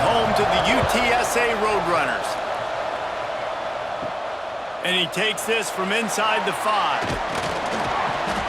home to the UTSA Roadrunners. And he takes this from inside the 5.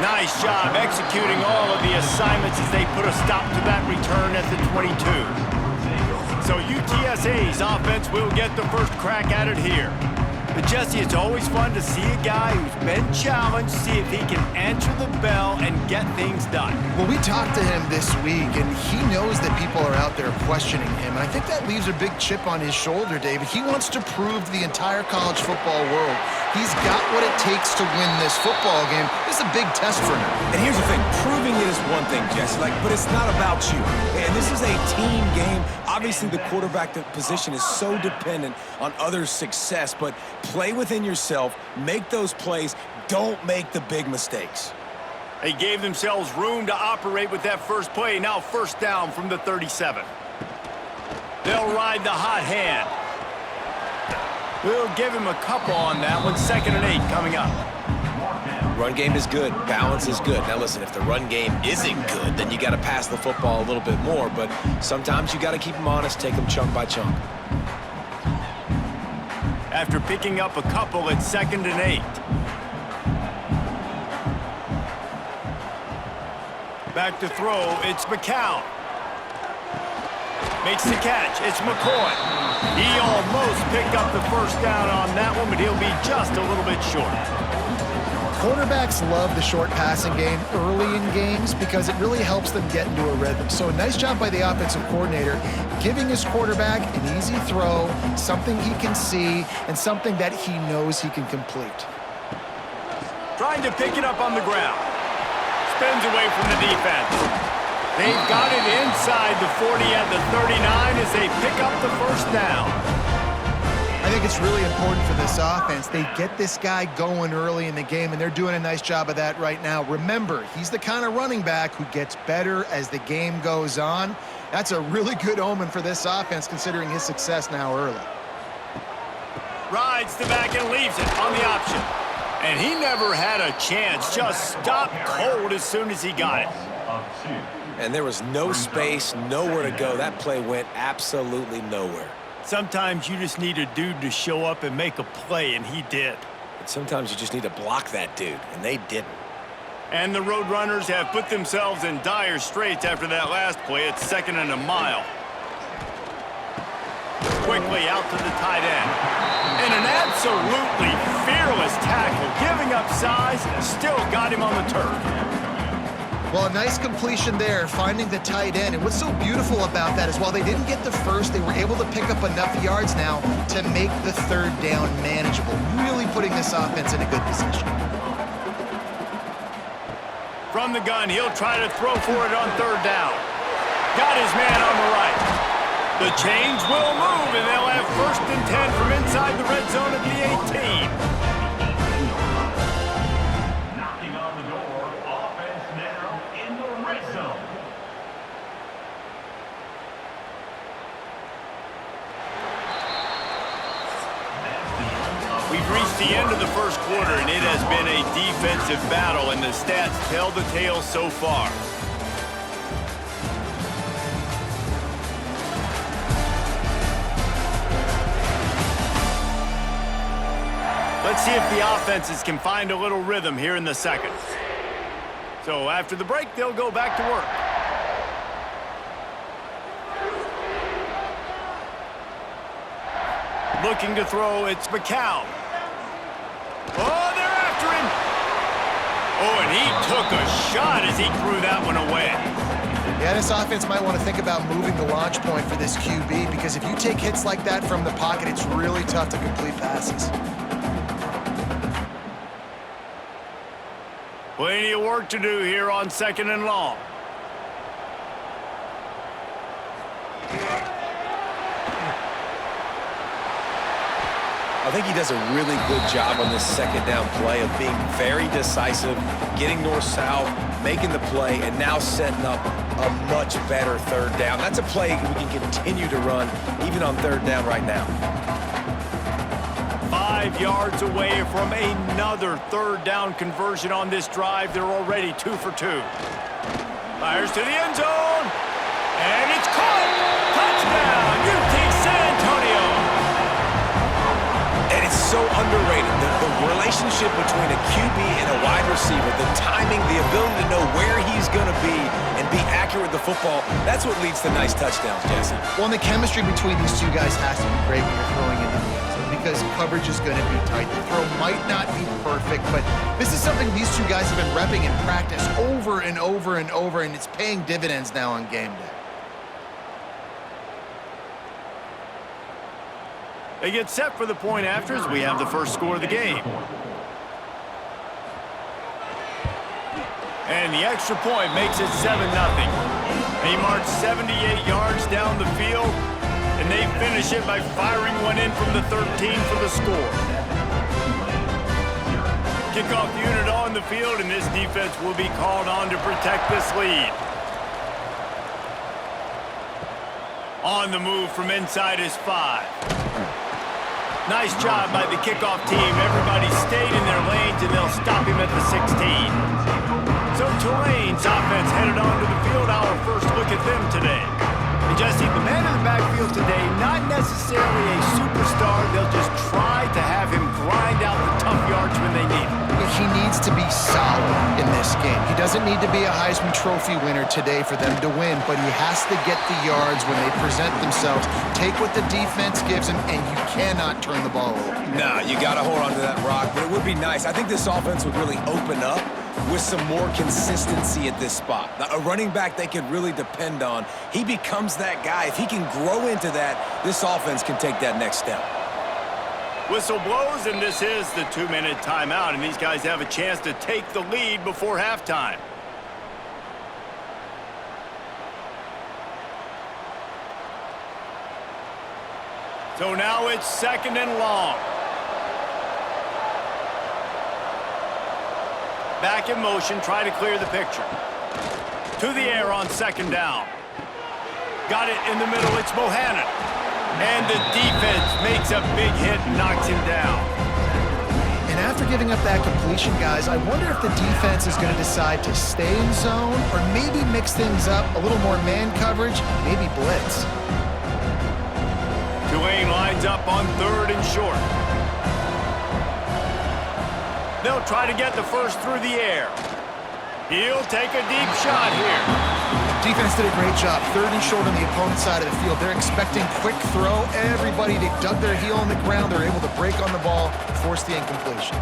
Nice job executing all of the assignments as they put a stop to that return at the 22. So UTSA's offense will get the first crack at it here. But Jesse, it's always fun to see a guy who's been challenged, see if he can answer the bell and get things done. Well, we talked to him this week, and he knows that people are out there questioning him. And I think that leaves a big chip on his shoulder, David. He wants to prove to the entire college football world he's got what it takes to win this football game. This is a big test for him. And here's the thing. Proving it is one thing, Jesse, but it's not about you. And this is a team game. Obviously, the quarterback position is so dependent on others' success, but play within yourself, make those plays, don't make the big mistakes. They gave themselves room to operate with that first play. Now first down from the 37. They'll ride the hot hand. We'll give him a couple on that one. 2nd and 8 coming up. Run game is good. Balance is good. Now listen, if the run game isn't good, then you got to pass the football a little bit more. But sometimes you got to keep them honest, take them chunk by chunk. After picking up a couple, it's 2nd and 8. Back to throw, it's McCown. Makes the catch, it's McCoy. He almost picked up the first down on that one, but he'll be just a little bit short. Quarterbacks love the short passing game early in games because it really helps them get into a rhythm. So a nice job by the offensive coordinator, giving his quarterback an easy throw, something he can see, and something that he knows he can complete. Trying to pick it up on the ground. Spins away from the defense. They've got it inside the 40 at the 39 as they pick up the first down. I think it's really important for this offense. They get this guy going early in the game, and they're doing a nice job of that right now. Remember, he's the kind of running back who gets better as the game goes on. That's a really good omen for this offense, considering his success now early. Rides the back and leaves it on the option. And he never had a chance. Just stopped cold as soon as he got it. And there was no space, nowhere to go. That play went absolutely nowhere. Sometimes you just need a dude to show up and make a play, and he did. And sometimes you just need to block that dude, and they didn't. And the Roadrunners have put themselves in dire straits after that last play. It's 2nd and a mile. Quickly out to the tight end. And an absolutely fearless tackle, giving up size, still got him on the turf. Well, a nice completion there, finding the tight end. And what's so beautiful about that is while they didn't get the first, they were able to pick up enough yards now to make the 3rd down manageable, really putting this offense in a good position. From the gun, he'll try to throw for it on 3rd down. Got his man on the right. The chains will move, and they'll have 1st and 10 from inside the red zone at the 18. We've reached the end of the first quarter, and it has been a defensive battle, and the stats tell the tale so far. Let's see if the offenses can find a little rhythm here in the second. So after the break, they'll go back to work. Looking to throw, it's McCown. Oh, they're after him. Oh, and he took a shot as he threw that one away. Yeah, this offense might want to think about moving the launch point for this QB because if you take hits like that from the pocket, it's really tough to complete passes. Plenty of work to do here on 2nd and long. I think he does a really good job on this 2nd down play of being very decisive, getting north-south, making the play, and now setting up a much better 3rd down. That's a play we can continue to run even on 3rd down right now. 5 yards away from another 3rd down conversion on this drive. They're already 2 for 2. Fires to the end zone, and it's caught. Touchdown, underrated. The relationship between a QB and a wide receiver, the timing, the ability to know where he's going to be and be accurate with the football, that's what leads to nice touchdowns, Jesse. Well, and the chemistry between these two guys has to be great when you're throwing into the end zone because coverage is going to be tight. The throw might not be perfect, but this is something these two guys have been repping in practice over and over and over, and it's paying dividends now on game day. They get set for the point after as we have the first score of the game. And the extra point makes it 7-0. They march 78 yards down the field, and they finish it by firing one in from the 13 for the score. Kickoff unit on the field, and this defense will be called on to protect this lead. On the move from inside is 5. Nice job by the kickoff team. Everybody stayed in their lanes, and they'll stop him at the 16. So Tulane's offense headed onto the field. Our first look at them today. And Jesse, the man in the backfield today, not necessarily a superstar. They'll just try to have him grind out the tough yards when they need him. He needs to be solid in this game. He doesn't need to be a Heisman Trophy winner today for them to win, but he has to get the yards when they present themselves. Take what the defense gives him, and you cannot turn the ball over. No, you got to hold on to that rock, but it would be nice. I think this offense would really open up with some more consistency at this spot. Now, a running back they could really depend on. He becomes that guy. If he can grow into that, this offense can take that next step. Whistle blows, and this is the 2-minute timeout, and these guys have a chance to take the lead before halftime. So now it's 2nd and long. Back in motion, try to clear the picture. To the air on 2nd down. Got it in the middle, it's Bohannon. And the defense makes a big hit and knocks him down. And after giving up that completion, guys, I wonder if the defense is going to decide to stay in zone or maybe mix things up, a little more man coverage, maybe blitz. Tulane lines up on 3rd and short. They'll try to get the first through the air. He'll take a deep shot here. Defense did a great job. 3rd and short on the opponent's side of the field. They're expecting quick throw. Everybody, they dug their heel on the ground. They're able to break on the ball, force the incompletion.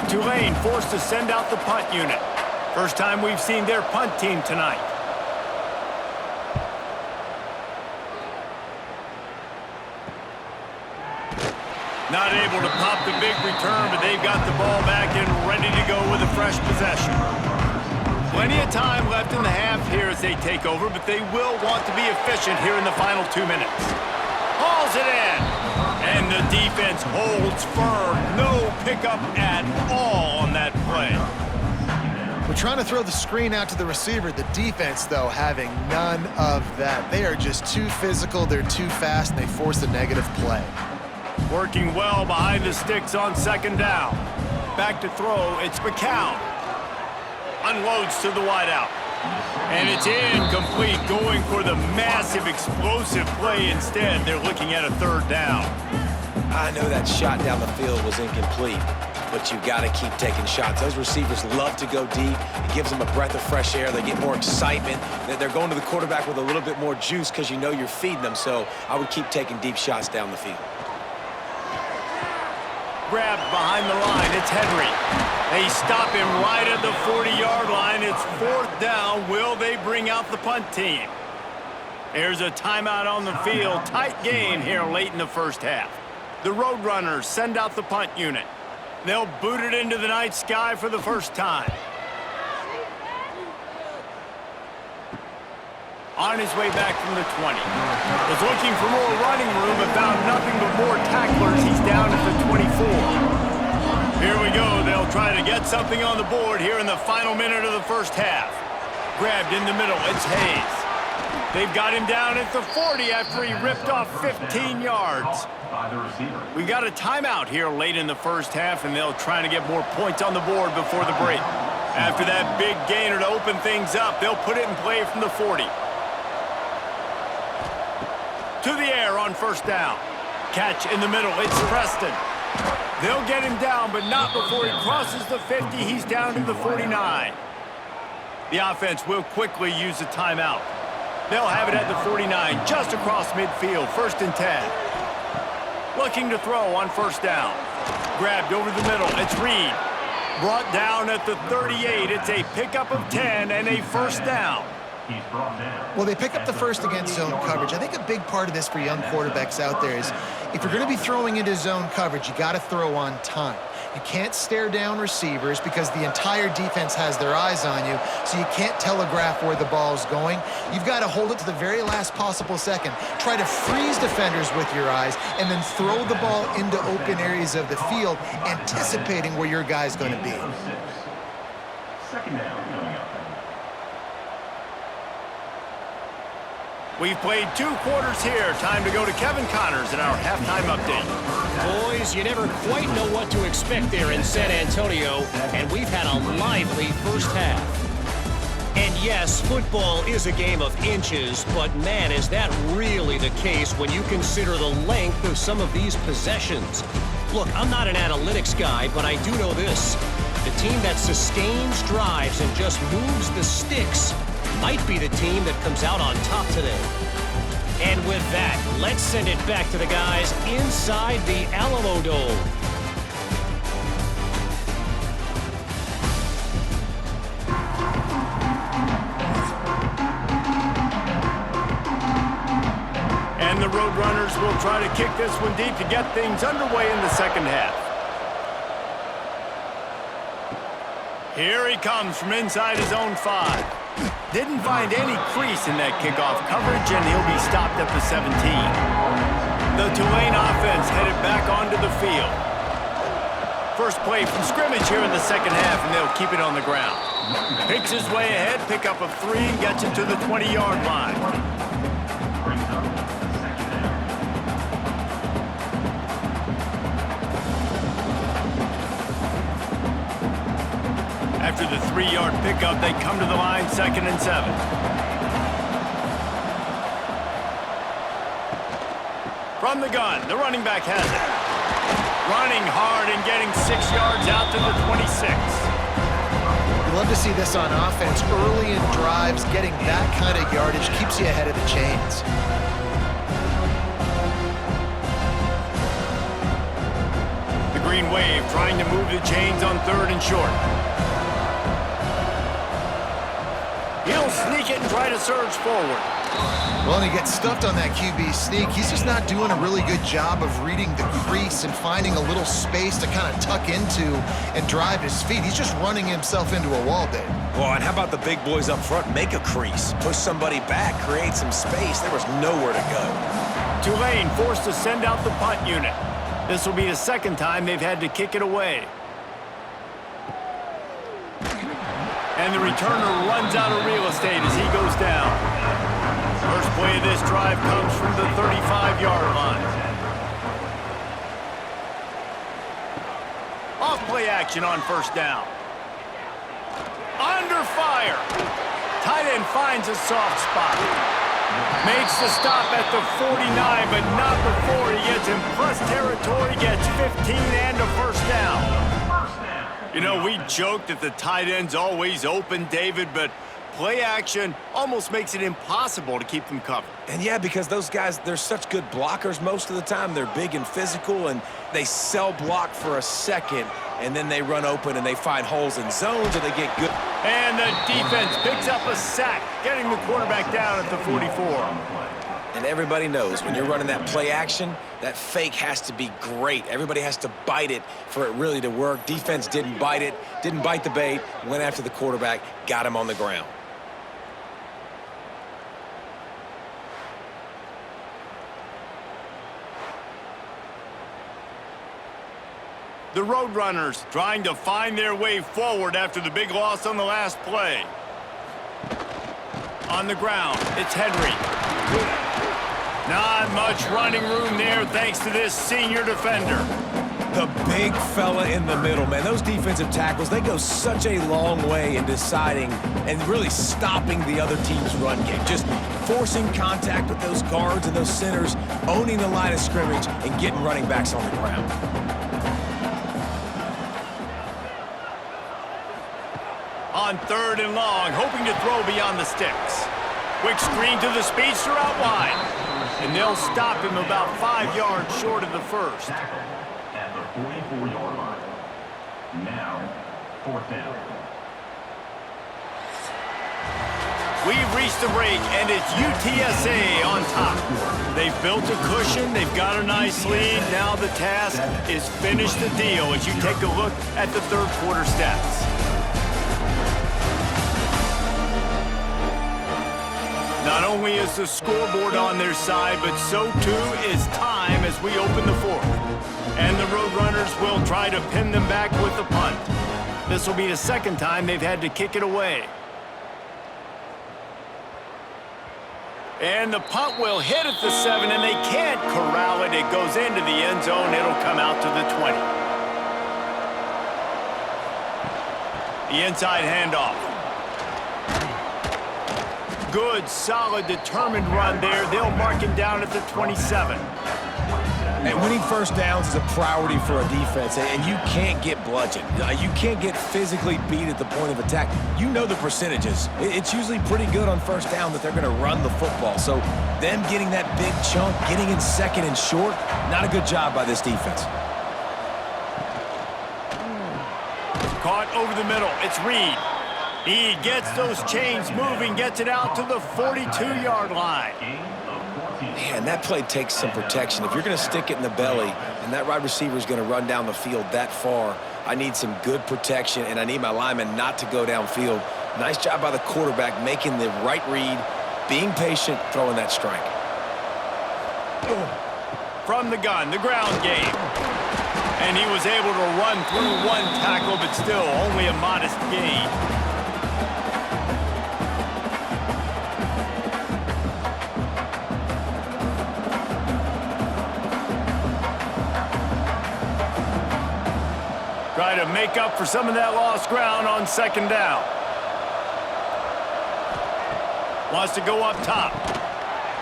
Tulane forced to send out the punt unit. First time we've seen their punt team tonight. Not able to pop the big return, but they've got the ball back and ready to go with a fresh possession. Plenty of time left in the half here as they take over, but they will want to be efficient here in the final 2 minutes. Hauls it in, and the defense holds firm. No pickup at all on that play. We're trying to throw the screen out to the receiver. The defense, though, having none of that. They are just too physical, they're too fast, and they force a negative play. Working well behind the sticks on 2nd down. Back to throw, it's McCown. Unloads to the wideout. And it's incomplete, going for the massive explosive play instead. They're looking at a 3rd down. I know that shot down the field was incomplete, but you've got to keep taking shots. Those receivers love to go deep. It gives them a breath of fresh air. They get more excitement. They're going to the quarterback with a little bit more juice because you know you're feeding them. So I would keep taking deep shots down the field. Grabbed behind the line, it's Henry. They stop him right at the 40-yard line. It's 4th down. Will they bring out the punt team? There's a timeout on the field. Tight game here late in the first half. The Roadrunners send out the punt unit. They'll boot it into the night sky for the first time. On his way back from the 20. Was looking for more running room but found nothing but more tacklers. He's down at the 24. Here we go. They'll try to get something on the board here in the final minute of the first half. Grabbed in the middle. It's Hayes. They've got him down at the 40 after he ripped off 15 yards. We've got a timeout here late in the first half, and they'll try to get more points on the board before the break. After that big gainer to open things up, they'll put it in play from the 40. To the air on first down. Catch in the middle. It's Preston. They'll get him down, but not before he crosses the 50. He's down to the 49. The offense will quickly use a timeout. They'll have it at the 49, just across midfield, 1st and 10. Looking to throw on first down. Grabbed over the middle. It's Reed. Brought down at the 38. It's a pickup of 10 and a first down. Well, they pick up the first against zone coverage. I think a big part of this for young quarterbacks out there is if you're going to be throwing into zone coverage, you got to throw on time. You can't stare down receivers because the entire defense has their eyes on you, so you can't telegraph where the ball's going. You've got to hold it to the very last possible second. Try to freeze defenders with your eyes and then throw the ball into open areas of the field, anticipating where your guy's going to be. Second down coming up. We've played 2 quarters here. Time to go to Kevin Connors in our halftime update. Boys, you never quite know what to expect there in San Antonio, and we've had a lively first half. And yes, football is a game of inches, but man, is that really the case when you consider the length of some of these possessions. Look, I'm not an analytics guy, but I do know this. The team that sustains drives and just moves the sticks might be the team that comes out on top today. And with that, let's send it back to the guys inside the Alamo Dome. And the Roadrunners will try to kick this one deep to get things underway in the second half. Here he comes from inside his own 5. Didn't find any crease in that kickoff coverage, and he'll be stopped at the 17. The Tulane offense headed back onto the field. First play from scrimmage here in the second half, and they'll keep it on the ground. Picks his way ahead, pickup of 3, and gets it to the 20-yard line. After the 3-yard pickup, they come to the line, 2nd and 7. From the gun, the running back has it. Running hard and getting 6 yards out to the 26. You love to see this on offense. Early in drives, getting that kind of yardage keeps you ahead of the chains. The Green Wave trying to move the chains on 3rd and short. He'll sneak it and try to surge forward. Well, and he gets stuffed on that QB sneak. He's just not doing a really good job of reading the crease and finding a little space to kind of tuck into and drive his feet. He's just running himself into a wall, Dave. Well, and how about the big boys up front? Make a crease, push somebody back, create some space. There was nowhere to go. Tulane forced to send out the punt unit. This will be the second time they've had to kick it away. And the returner runs out of real estate as he goes down. First play of this drive comes from the 35-yard line. Off play action on first down. Under fire. Tight end finds a soft spot. Makes the stop at the 49, but not before he gets in plus territory, gets 15 and a first down. You know, we joke that the tight end's always open, David, but play action almost makes it impossible to keep them covered. And yeah, because those guys, they're such good blockers most of the time. They're big and physical, and they sell block for a second, and then they run open and they find holes in zones, and they get good. And the defense picks up a sack, getting the quarterback down at the 44. And everybody knows when you're running that play action, that fake has to be great. Everybody has to bite it for it really to work. Defense didn't bite it, didn't bite the bait, went after the quarterback, got him on the ground. The Roadrunners trying to find their way forward after the big loss on the last play. On the ground, it's Henry. Not much running room there thanks to this senior defender. The big fella in the middle, man. Those defensive tackles, they go such a long way in deciding and really stopping the other team's run game. Just forcing contact with those guards and those centers, owning the line of scrimmage, and getting running backs on the ground. On 3rd and long, hoping to throw beyond the sticks. Quick screen to the speedster out wide. And they'll stop him about 5 yards short of the first. At the 44-yard line. Now, 4th down. We've reached the break, and it's UTSA on top. They've built a cushion. They've got a nice lead. Now the task is finish the deal as you take a look at the 3rd quarter stats. Not only is the scoreboard on their side, but so too is time as we open the 4th. And the Roadrunners will try to pin them back with the punt. This will be the 2nd time they've had to kick it away. And the punt will hit at the 7, and they can't corral it. It goes into the end zone. It'll come out to the 20. The inside handoff. Good, solid, determined run there. They'll mark him down at the 27. And winning first downs is a priority for a defense, and you can't get bludgeoned. You can't get physically beat at the point of attack. You know the percentages. It's usually pretty good on first down that they're going to run the football. So them getting that big chunk, getting in 2nd and short, not a good job by this defense. Caught over the middle. It's Reed. He gets those chains moving, gets it out to the 42-yard line. Man, that play takes some protection. If you're going to stick it in the belly and that wide receiver is going to run down the field that far, I need some good protection, and I need my lineman not to go downfield. Nice job by the quarterback making the right read, being patient, throwing that strike. From the gun, the ground game. And he was able to run through 1 tackle, but still only a modest gain. Try to make up for some of that lost ground on 2nd down. Wants to go up top.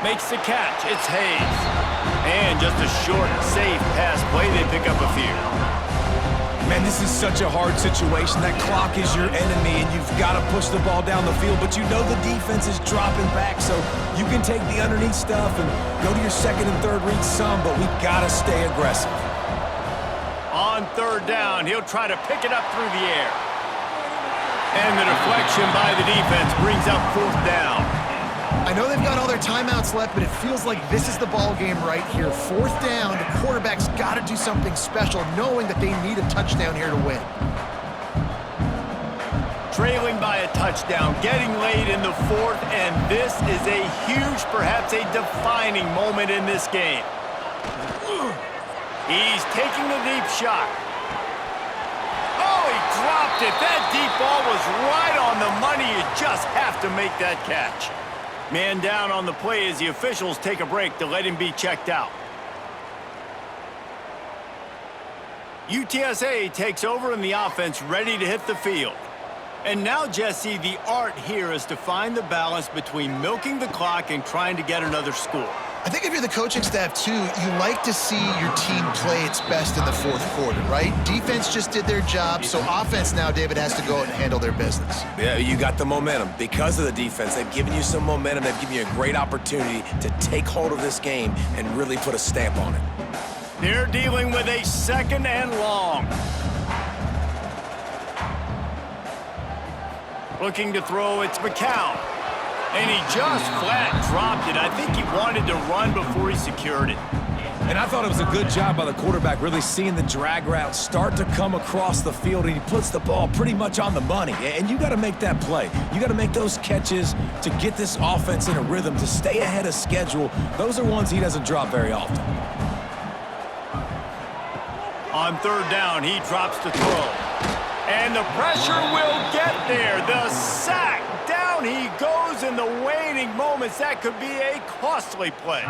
Makes the catch. It's Hayes. And just a short, safe pass play. They pick up a few. Man, this is such a hard situation. That clock is your enemy, and you've got to push the ball down the field. But you know the defense is dropping back, so you can take the underneath stuff and go to your 2nd and 3rd read some, but we've got to stay aggressive. On 3rd down, he'll try to pick it up through the air. And the deflection by the defense brings up 4th down. I know they've got all their timeouts left, but it feels like this is the ball game right here. 4th down, the quarterback's got to do something special, knowing that they need a touchdown here to win. Trailing by a touchdown, getting late in the 4th, and this is a huge, perhaps a defining moment in this game. He's taking the deep shot. Oh, he dropped it. That deep ball was right on the money. You just have to make that catch. Man down on the play as the officials take a break to let him be checked out. UTSA takes over in the offense, ready to hit the field. And now, Jesse, the art here is to find the balance between milking the clock and trying to get another score. I think if you're the coaching staff, too, you like to see your team play its best in the 4th quarter, right? Defense just did their job, so offense now, David, has to go out and handle their business. Yeah, you got the momentum. Because of the defense, they've given you some momentum. They've given you a great opportunity to take hold of this game and really put a stamp on it. They're dealing with a 2nd and long. Looking to throw, it's McCown. And he just flat dropped it. I think he wanted to run before he secured it. And I thought it was a good job by the quarterback, really seeing the drag route start to come across the field, and he puts the ball pretty much on the money. And you got to make that play. You got to make those catches to get this offense in a rhythm, to stay ahead of schedule. Those are ones he doesn't drop very often. On 3rd down, he drops to throw. And the pressure will get there. The sack. Down he goes in the waning moments. That could be a costly play.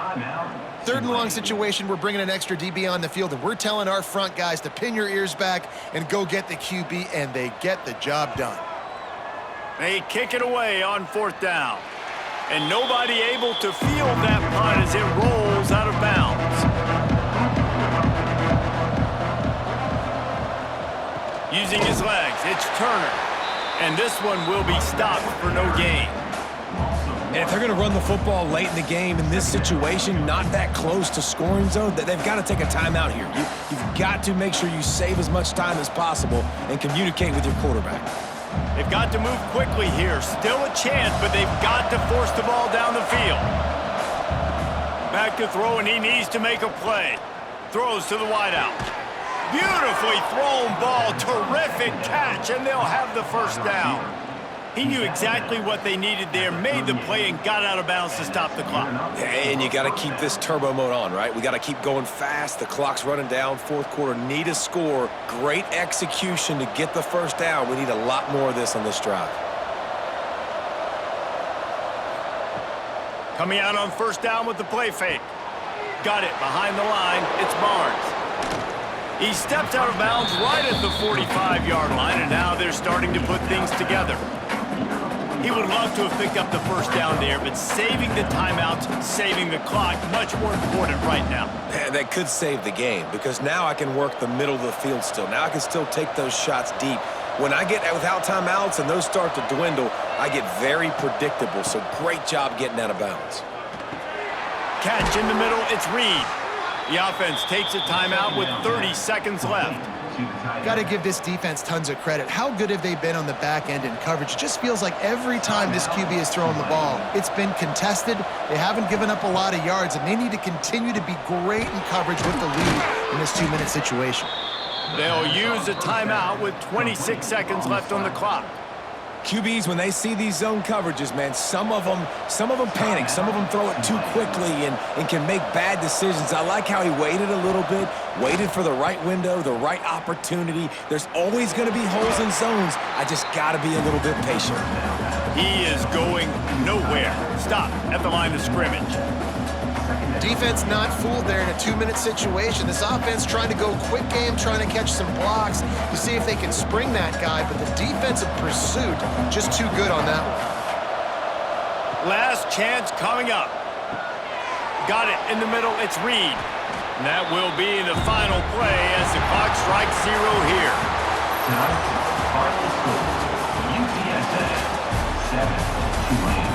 3rd and long situation, we're bringing an extra DB on the field, and we're telling our front guys to pin your ears back and go get the QB, and they get the job done. They kick it away on 4th down. And nobody able to field that punt as it rolls out of bounds. Using his legs, it's Turner. And this one will be stopped for no gain. And if they're going to run the football late in the game in this situation, not that close to scoring zone, they've got to take a timeout here. You've got to make sure you save as much time as possible and communicate with your quarterback. They've got to move quickly here. Still a chance, but they've got to force the ball down the field. Back to throw, and he needs to make a play. Throws to the wideout. Beautifully thrown ball. Terrific catch, and they'll have the first down. He knew exactly what they needed there, made the play, and got out of bounds to stop the clock. And you got to keep this turbo mode on, right? We got to keep going fast. The clock's running down. 4th quarter, need a score. Great execution to get the first down. We need a lot more of this on this drive. Coming out on 1st down with the play fake. Got it behind the line. It's Barnes. He steps out of bounds right at the 45-yard line, and now they're starting to put things together. He would love to have picked up the first down there, but saving the timeouts, saving the clock, much more important right now. That could save the game, because now I can work the middle of the field still. Now I can still take those shots deep. When I get without timeouts and those start to dwindle, I get very predictable, so great job getting out of bounds. Catch in the middle, it's Reed. The offense takes a timeout with 30 seconds left. Got to give this defense tons of credit. How good have they been on the back end in coverage? It just feels like every time this QB is throwing the ball, it's been contested. They haven't given up a lot of yards, and they need to continue to be great in coverage with the lead in this 2-minute situation. They'll use a timeout with 26 seconds left on the clock. QBs, when they see these zone coverages, man, some of them panic. Some of them throw it too quickly and can make bad decisions. I like how he waited a little bit, waited for the right window, the right opportunity. There's always going to be holes in zones. I just got to be a little bit patient. He is going nowhere. Stopped at the line of scrimmage. Defense not fooled there in a 2-minute situation. This offense trying to go quick game, trying to catch some blocks to see if they can spring that guy, but the defensive pursuit just too good on that one. Last chance coming up. Got it in the middle, it's Reed. And that will be the final play as the clock strikes 0 here. Tonight's final score, UTSA 7-8.